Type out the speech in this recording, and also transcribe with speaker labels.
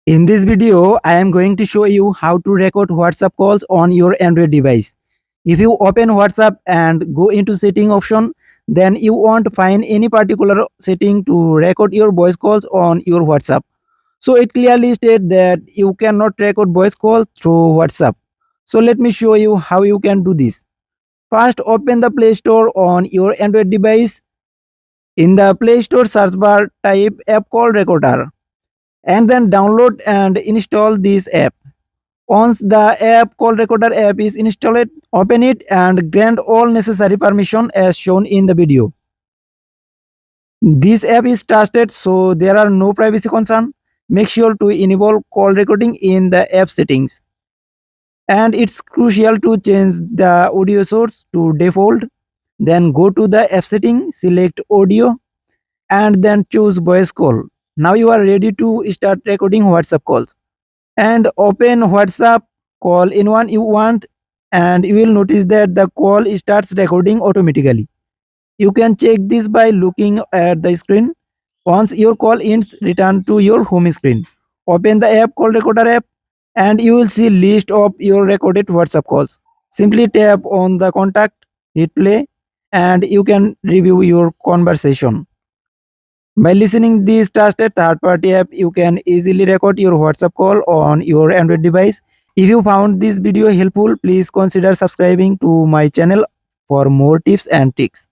Speaker 1: In this video, I am going to show you how to record WhatsApp calls on your Android device. If you open WhatsApp and go into setting option, then you won't find any particular setting to record your voice calls on your WhatsApp. So it clearly states that you cannot record voice call through WhatsApp. So let me show you how you can do this. First, open the Play Store on your Android device. In the Play Store search bar, type app call recorder and then download and install this app. Once the app call recorder app is installed, open it and grant all necessary permission as shown in the video. This app is trusted, so there are no privacy concern. Make sure to enable call recording in the app settings. And it's crucial to change the audio source to default. Then go to the app setting, select audio, and then choose voice call. Now you are ready to start recording WhatsApp calls. And open WhatsApp, call anyone you want, and you will notice that the call starts recording automatically. You can check this by looking at the screen. Once your call ends, return to your home screen. Open the app call recorder app and you will see list of your recorded WhatsApp calls. Simply tap on the contact, hit play, and you can review your conversation. By listening this trusted third-party app, you can easily record your WhatsApp call on your Android device. If you found this video helpful, please consider subscribing to my channel for more tips and tricks.